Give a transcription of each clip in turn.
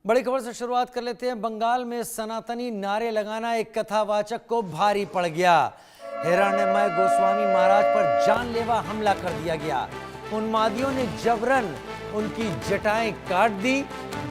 बड़ी खबर से शुरुआत कर लेते हैं। बंगाल में सनातनी नारे लगाना एक कथावाचक को भारी पड़ गया। हिरण्यमय गोस्वामी महाराज पर जानलेवा हमला कर दिया गया। उन्मादियों ने जबरन उनकी जटाएं काट दी।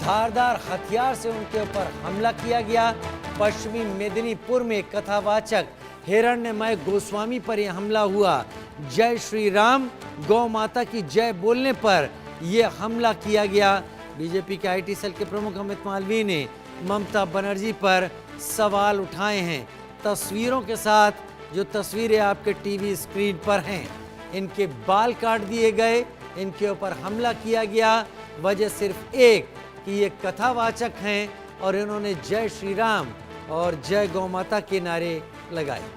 धारदार हथियार से उनके ऊपर हमला किया गया। पश्चिमी मेदिनीपुर में कथावाचक हिरण्यमय गोस्वामी पर यह हमला हुआ। जय श्री राम गौ माता की जय बोलने पर यह हमला किया गया। बीजेपी के आईटी सेल के प्रमुख अमित मालवीय ने ममता बनर्जी पर सवाल उठाए हैं। तस्वीरों के साथ, जो तस्वीरें आपके टीवी स्क्रीन पर हैं, इनके बाल काट दिए गए, इनके ऊपर हमला किया गया। वजह सिर्फ एक कि ये कथावाचक हैं और इन्होंने जय श्री राम और जय गौ माता के नारे लगाए।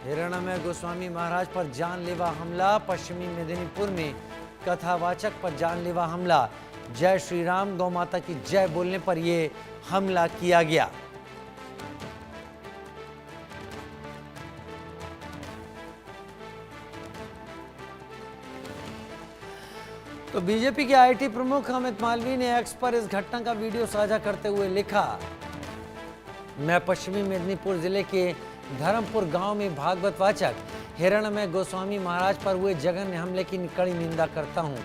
हिरण्यमय गोस्वामी महाराज पर जानलेवा हमला। पश्चिमी मेदिनीपुर में कथावाचक पर जानलेवा हमला। जय श्री राम गौ माता की जय बोलने पर यह हमला किया गया। तो बीजेपी के आईटी प्रमुख अमित मालवीय ने एक्स पर इस घटना का वीडियो साझा करते हुए लिखा, मैं पश्चिमी मेदिनीपुर जिले के धर्मपुर गांव में भागवत वाचक हिरण्यमय गोस्वामी महाराज पर हुए जघन्य हमले की कड़ी निंदा करता हूं।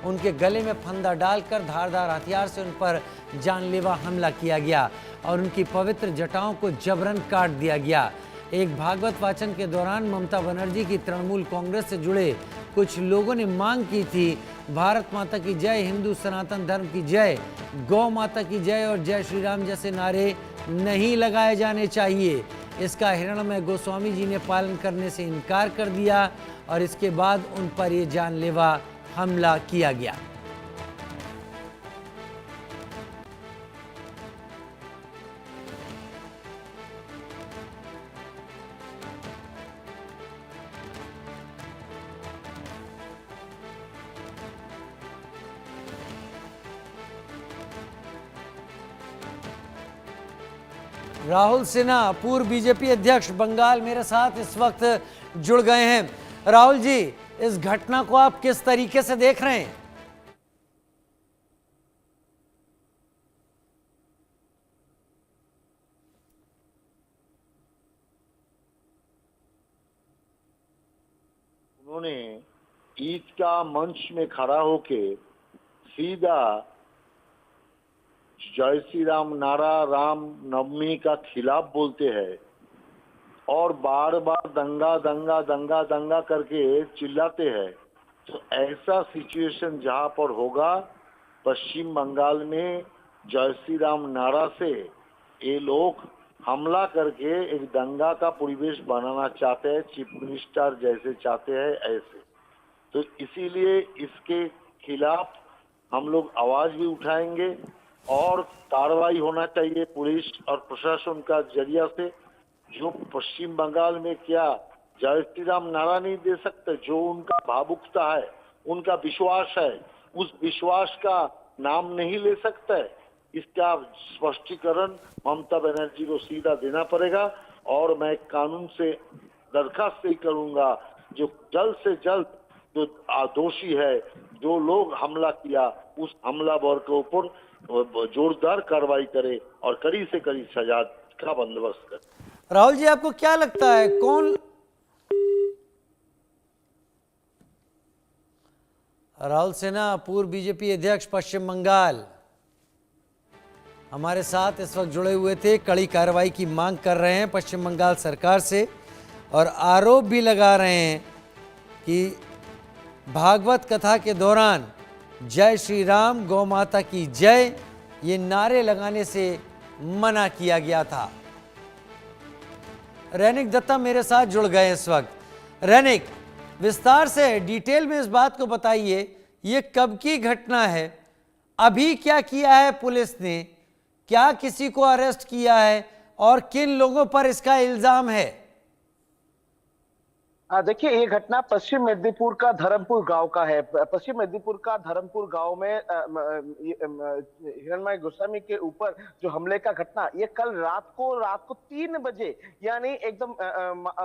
उनके गले में फंदा डालकर धारदार हथियार से उन पर जानलेवा हमला किया गया और उनकी पवित्र जटाओं को जबरन काट दिया गया। एक भागवत वाचन के दौरान ममता बनर्जी की तृणमूल कांग्रेस से जुड़े कुछ लोगों ने मांग की थी, भारत माता की जय, हिंदू सनातन धर्म की जय, गौ माता की जय और जय श्री राम जैसे नारे नहीं लगाए जाने चाहिए। इसका हिरण्यमय गोस्वामी जी ने पालन करने से इनकार कर दिया और इसके बाद उन पर यह जानलेवा हमला किया गया। राहुल सिन्हा, पूर्व बीजेपी अध्यक्ष, बंगाल मेरे साथ इस वक्त जुड़ गए हैं। राहुल जी, इस घटना को आप किस तरीके से देख रहे हैं? उन्होंने ईद का मंच में खड़ा होके सीधा जय श्री राम नारा राम नवमी का खिलाफ बोलते हैं और बार बार दंगा दंगा दंगा दंगा करके चिल्लाते हैं। तो ऐसा सिचुएशन जहां पर होगा, पश्चिम बंगाल में जय श्री राम नारा से ये लोग हमला करके एक दंगा का परिवेश बनाना चाहते हैं, चीफ मिनिस्टर जैसे चाहते हैं ऐसे। तो इसीलिए इसके खिलाफ हम लोग आवाज भी उठाएंगे और कार्रवाई होना चाहिए पुलिस और प्रशासन का जरिया से। जो पश्चिम बंगाल में क्या जय श्री राम नारा नहीं दे सकते, जो उनका भावुकता है, उनका विश्वास है, उस विश्वास का नाम नहीं ले सकता है। इसका स्पष्टीकरण ममता बनर्जी को सीधा देना पड़ेगा और मैं कानून से दरखास्त ही करूंगा, जो जल्द से जल्द जो दोषी है, जो लोग हमला किया, उस हमलावर के ऊपर जोरदार कार्रवाई करे और कड़ी से कड़ी सजा का बंदोबस्त करे। राहुल जी, आपको क्या लगता है कौन? राहुल सिन्हा, पूर्व बीजेपी अध्यक्ष, पश्चिम बंगाल, हमारे साथ इस वक्त जुड़े हुए थे। कड़ी कार्रवाई की मांग कर रहे हैं पश्चिम बंगाल सरकार से और आरोप भी लगा रहे हैं कि भागवत कथा के दौरान जय श्री राम गौ माता की जय ये नारे लगाने से मना किया गया था। रैनिक दत्ता मेरे साथ जुड़ गए इस वक्त। रैनिक, विस्तार से डिटेल में इस बात को बताइए, ये कब की घटना है, अभी क्या किया है पुलिस ने, क्या किसी को अरेस्ट किया है और किन लोगों पर इसका इल्जाम है? देखिए, ये घटना पश्चिम मेदिनीपुर का धर्मपुर गांव का है। पश्चिम मेदिनीपुर का धर्मपुर गांव में हिरणमय गोस्वामी के ऊपर जो हमले का घटना, ये कल रात को 3 बजे यानी एकदम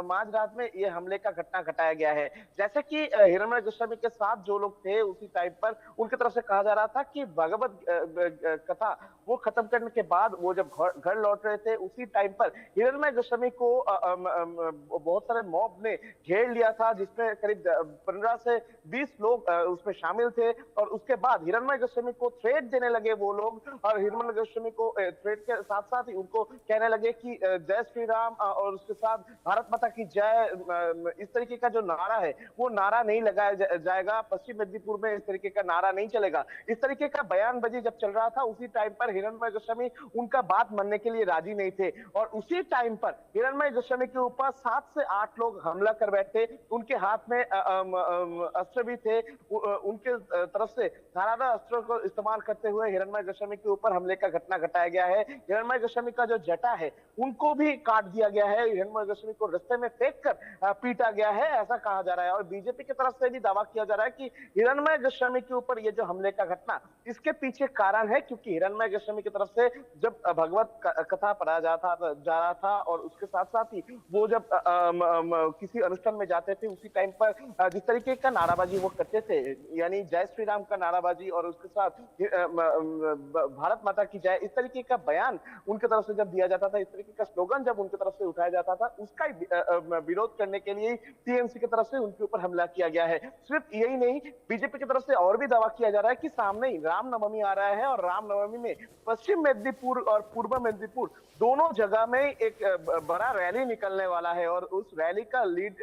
माझ रात में ये हमले का घटना घटाया गया है। जैसे कि हिरणमय गोस्वामी के साथ जो लोग थे उसी टाइम पर उनकी तरफ से कहा जा रहा था कि भगवत कथा वो खत्म करने के बाद वो जब घर लौट रहे थे, उसी टाइम पर हिरणमय गोस्वामी को बहुत सारे मॉब ने घेर लिया था, जिसमें करीब 15 से 20 लोग उसमें शामिल थे। और उसके बाद हिरणमय गोस्वामी को थ्रेट देने लगे वो लोग, और हिरणमय गोस्वामी को थ्रेट के साथ साथ ही उनको कहने लगे कि जय श्री राम और उसके साथ भारत माता की जय, इस तरीके का जो नारा है वो नारा नहीं लगाया जाएगा, पश्चिम मेदिनीपुर में इस तरीके का नारा नहीं चलेगा, इस तरीके का बयानबाजी जब चल रहा था, उसी टाइम पर हिरणमय गोस्वामी उनका बात मानने के लिए राजी नहीं थे। और उसी टाइम पर हिरणमय गोस्वामी के ऊपर 7 से 8 लोग हमला कर बैठे। उनके हाथ में अस्त्र भी थे, उनके तरफ से धारदार अस्त्रों को इस्तेमाल करते हुए हिरणमय गोस्वामी के ऊपर हमले का घटना घटाया गया है। हिरणमय गोस्वामी का जो जटा है उनको भी काट दिया गया है, हिरणमय गोस्वामी को रास्ते में फेंक कर पीटा गया है, ऐसा कहा जा रहा है। और बीजेपी की तरफ से भी दावा किया जा रहा है कि हिरणमय गोस्वामी के ऊपर ये जो हमले का घटना, इसके पीछे कारण है क्योंकि हिरणमय गोस्वामी की तरफ से जब भगवत कथा पढ़ा जा रहा था और उसके साथ साथ ही वो जब किसी अनुष्ठान में जाते थे, उसी टाइम पर जिस तरीके का नाराबाजी वो करते थे, यानी जय श्री राम का नाराबाजी और उसके साथ भारत माता की जय, इस तरीके का बयान उनकी तरफ से जब दिया जाता था, इस तरीके का स्लोगन जब उनकी तरफ से उठाया जाता था, उसका विरोध करने के लिए टीएमसी की तरफ से उनके ऊपर हमला किया गया है। सिर्फ यही नहीं, बीजेपी की तरफ से और भी दावा किया जा रहा है कि सामने ही रामनवमी आ रहा है और रामनवमी में पश्चिम मेदिनीपुर और पूर्व मेदिनीपुर दोनों जगह में एक बड़ा रैली निकलने वाला है। और उस रैली का लीड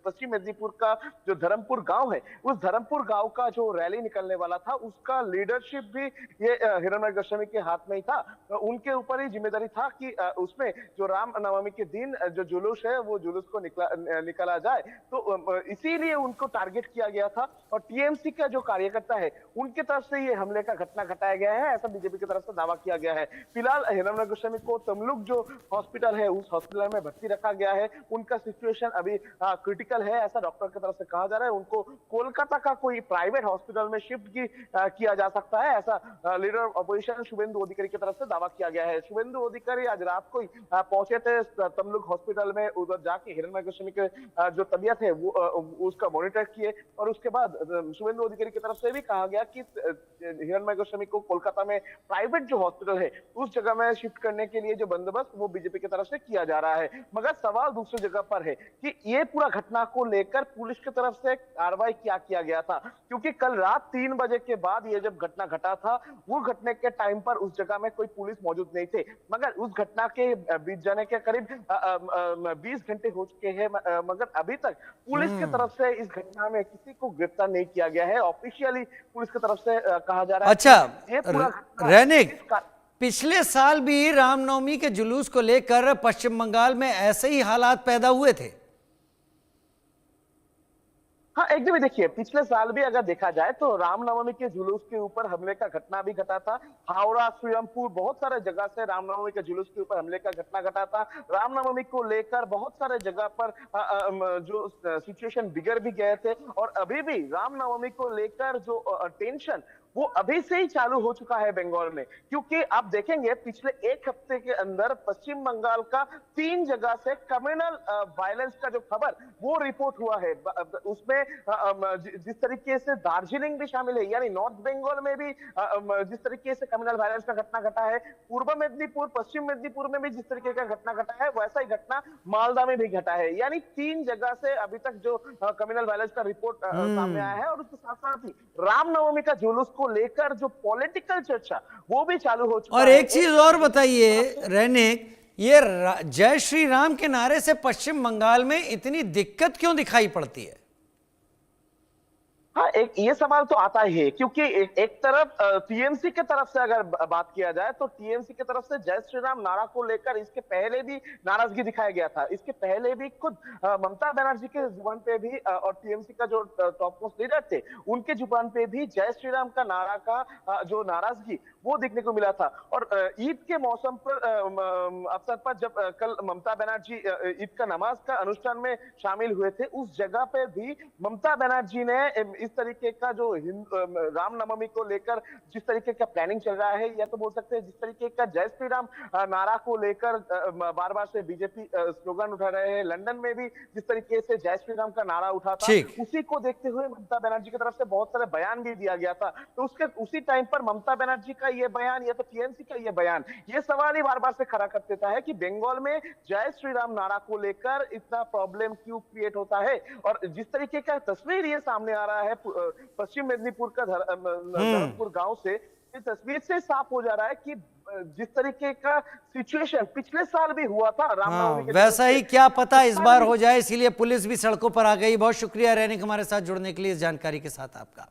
पश्चिम मेदिनीपुर का जो धर्मपुर गांव है, उस धर्मपुर गांव का जो रैली निकलने वाला था, उसका लीडरशिप भी ये हिरणमय गोस्वामी के हाथ में ही था। उनके ऊपर ही जिम्मेदारी था कि उसमें जो राम नवमी के दिन जो जुलूस है वो जुलूस को निकाला जाए, तो इसीलिए उनको टारगेट किया गया था। और टीएमसी का जो कार्यकर्ता है उनके तरफ से ये हमले का घटना घटाया गया है, ऐसा बीजेपी की तरफ से दावा किया गया है। फिलहाल हिरणमय गोस्वामी को तमलुक जो हॉस्पिटल है उस हॉस्पिटल में भर्ती रखा गया है। उनका सिचुएशन अभी क्रिटिकल है, ऐसा डॉक्टर की तरफ से कहा जा रहा है। उनको कोलकाता का कोई प्राइवेट हॉस्पिटल में शिफ्ट किया जा सकता है, ऐसा लीडर ऑपोजिशन शुभेंदु अधिकारी की तरफ से दावा किया गया है। शुभेंदु अधिकारी आज रात को ही पहुंचे थे तमलुक हॉस्पिटल में, उधर जाके हिरणमय गोस्वामी के जो तबियत है वो उसका मॉनिटर किए। और उसके बाद शुभेंदु अधिकारी की तरफ से भी कहा गया कि हिरणमय गोस्वामी को कोलकाता में प्राइवेट जो हॉस्पिटल है उस जगह में शिफ्ट करने के लिए जो बंदोबस्त वो बीजेपी की तरफ से किया जा रहा है। मगर सवाल दूसरी जगह पर है कि ये पूरा घटना को लेकर पुलिस की तरफ से कार्रवाई क्या किया गया था, क्योंकि कल रात 3 बजे के बाद ये जब घटना घटा था, वो घटने के टाइम पर उस जगह में कोई पुलिस मौजूद नहीं थे। मगर उस घटना के बीत जाने के करीब 20 घंटे हो चुके हैं, मगर अभी तक पुलिस की तरफ से इस घटना में किसी को गिरफ्तार नहीं किया गया है। ऑफिशियली पुलिस की तरफ से कहा जा रहा है। अच्छा, ये पूरा रैनिक, पिछले साल भी रामनवमी के जुलूस को लेकर पश्चिम बंगाल में ऐसे ही हालात पैदा हुए थे। हाँ, एकदम ही देखिए, पिछले साल भी अगर देखा जाए तो रामनवमी के जुलूस के ऊपर हमले का घटना भी घटा था। हावड़ा, श्रीरामपुर, बहुत सारे जगह से रामनवमी के जुलूस के ऊपर हमले का घटना घटा था। रामनवमी को लेकर बहुत सारे जगह पर जो सिचुएशन बिगड़ भी गए थे। और अभी भी रामनवमी को लेकर जो टेंशन वो अभी से ही चालू हो चुका है बंगाल में, क्योंकि आप देखेंगे पिछले 1 हफ्ते के अंदर पश्चिम बंगाल का 3 जगह से कम्युनल वायलेंस का जो खबर वो रिपोर्ट हुआ है। उसमें जिस तरीके से दार्जिलिंग भी शामिल है, यानी नॉर्थ बंगाल में भी जिस तरीके से कम्युनल वायलेंस का घटना घटा है, पूर्व मेदिनीपुर, पश्चिम मेदिनीपुर में भी जिस तरीके का घटना घटा है, वैसा ही घटना मालदा में भी घटा है। यानी 3 जगह से अभी तक जो कम्युनल वायलेंस का रिपोर्ट सामने आया है। और उसके साथ साथ ही रामनवमी का जुलूस को लेकर जो पॉलिटिकल चर्चा वो भी चालू हो चुका है। और एक चीज और बताइए रैनिक, ये जय श्री राम के नारे से पश्चिम बंगाल में इतनी दिक्कत क्यों दिखाई पड़ती है? हाँ, एक ये सवाल तो आता ही है क्योंकि एक तरफ टीएमसी के तरफ से अगर बात किया जाए तो टीएमसी की तरफ से जय श्री राम नारा को लेकर इसके पहले भी नाराजगी दिखाया गया था। इसके पहले भी खुद ममता बनर्जी के जुबान पे भी और टीएमसी का जो टॉप मोस्ट लीडर थे उनके जुबान पे भी जय श्री राम का नारा का जो नाराजगी वो देखने को मिला था। और ईद के मौसम पर अवसर पर जब कल ममता बनर्जी ईद का नमाज का अनुष्ठान में शामिल हुए थे उस जगह पे भी ममता बनर्जी ने इस तरीके का जो रामनवमी को लेकर जिस तरीके का प्लानिंग चल रहा है या तो बोल सकते हैं जिस तरीके का जय श्री राम नारा को लेकर बार बार से बीजेपी स्लोगन उठा रहे हैं, लंदन में भी जिस तरीके से जय श्री राम का नारा उठा था उसी को देखते हुए ममता बनर्जी की तरफ से बहुत सारे बयान भी दिया गया था। तो उसके उसी टाइम पर ममता बनर्जी का ये बयान या तो टीएमसी का ये बयान ये सवाल ही बार बार से खड़ा कर देता है कि बंगाल में जय श्री राम नारा को लेकर इतना प्रॉब्लम क्यों क्रिएट होता है। और जिस तरीके का तस्वीर ये सामने आ रहा है पश्चिम मेदिनीपुर का धर्मपुर गांव से, इस तस्वीर से साफ हो जा रहा है कि जिस तरीके का सिचुएशन पिछले साल भी हुआ था रामनवमी के वैसा ही क्या पता इस बार हो जाए, इसीलिए पुलिस भी सड़कों पर आ गई। बहुत शुक्रिया रहने हमारे साथ जुड़ने के लिए इस जानकारी के साथ आपका।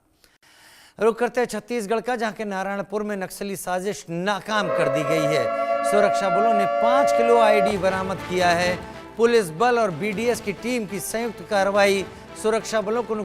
रुक करते हैं छत्तीसगढ़ का, जहां के नारायणपुर में नक्सली साजिश नाकाम कर दी गई है। सुरक्षा बलों ने 5 किलो आईडी बरामद किया है। पुलिस बल और बीडीएस की टीम की संयुक्त कार्रवाई सुरक्षा बलों को